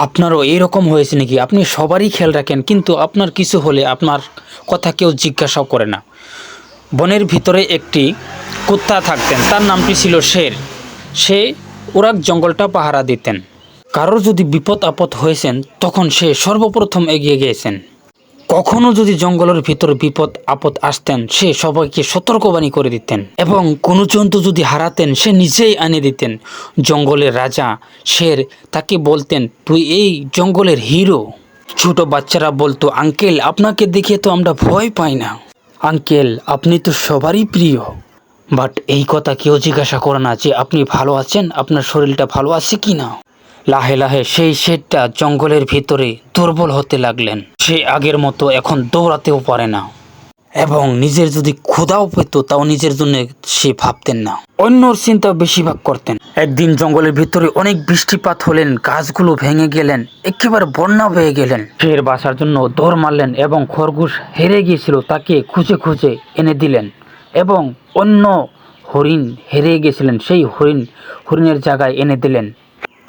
আপনারও এইরকম হয়েছে নাকি? আপনি সবারই খেয়াল রাখেন, কিন্তু আপনার কিছু হলে আপনার কথা কেউ জিজ্ঞাসাও করে না। বনের ভিতরে একটি কুত্তা থাকতেন, তার নামটি ছিল শের। সে ওরাক জঙ্গলটা পাহারা দিতেন। কারোর যদি বিপদ আপদ হয়েছেন তখন সে সর্বপ্রথম এগিয়ে গিয়েছেন। কখনো যদি জঙ্গলের ভিতর বিপদ আপদ আসতেন সে সবাইকে সতর্কবাণী করে দিতেন, এবং কোনো জন্তু যদি হারাতেন সে নিজেই এনে দিতেন। জঙ্গলের রাজা শের, তাকে বলতেন তুই এই জঙ্গলের হিরো। ছোট বাচ্চারা বলতো আঙ্কেল আপনাকে দেখে তো আমরা ভয় পাই না, আঙ্কেল আপনি তো সবারই প্রিয়। বাট এই কথা কেউ জিজ্ঞাসা করে না যে আপনি ভালো আছেন, আপনার শরীরটা ভালো আছে কি না। লাহে লাহে সেই শেরটা জঙ্গলের ভিতরে দুর্বল হতে লাগলেন। সে আগের মতো এখন দৌড়াতেও পারে না, এবং নিজের যদি ক্ষুধাও পেত তাও নিজের জন্য সে ভাবতেন না, অন্যর চিন্তা বেশিরভাগ করতেন। একদিন জঙ্গলের ভিতরে অনেক বৃষ্টিপাত হলেন, গাছগুলো ভেঙে গেলেন, একেবারে বন্যা হয়ে গেলেন। শের বাঁচার জন্য দৌড় মারলেন এবং খরগোশ হেরে গিয়েছিল তাকে খুঁজে খুঁজে এনে দিলেন, এবং অন্য হরিণ হেরিয়ে গেছিলেন সেই হরিণের জায়গায় এনে দিলেন।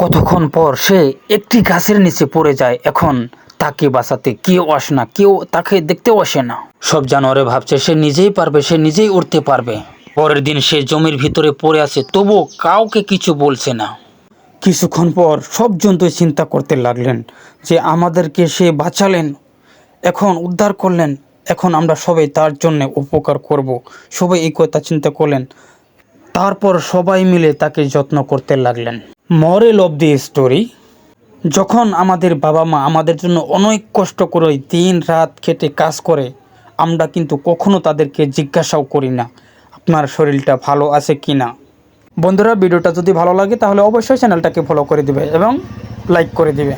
কতক্ষণ পর সে একটি গাছের নিচে পড়ে যায়। এখন তাকে বাঁচাতে কেউ আসে না, কেউ তাকে দেখতেও আসে না। সব জানোয়ারে ভাবছে সে নিজেই পারবে, সে নিজেই উঠতে পারবে। পরের দিন সে জমির ভিতরে পড়ে আছে, তবুও কাউকে কিছু বলছে না। কিছুক্ষণ পর সব জন্তু চিন্তা করতে লাগলেন যে আমাদেরকে সে বাঁচালেন, এখন উদ্ধার করলেন, এখন আমরা সবাই তার জন্য উপকার করব। সবাই এই কথা চিন্তা করলেন। তারপর সবাই মিলে তাকে যত্ন করতে লাগলেন। মরেল অফ দি স্টোরি, যখন আমাদের বাবা মা আমাদের জন্য অনেক কষ্ট করে দিন রাত খেটে কাজ করে, আমরা কিন্তু কখনো তাদেরকে জিজ্ঞাসাও করি না আপনার শরীরটা ভালো আছে কি না। বন্ধুরা, ভিডিওটা যদি ভালো লাগে তাহলে অবশ্যই চ্যানেলটাকে ফলো করে দিবে এবং লাইক করে দিবে।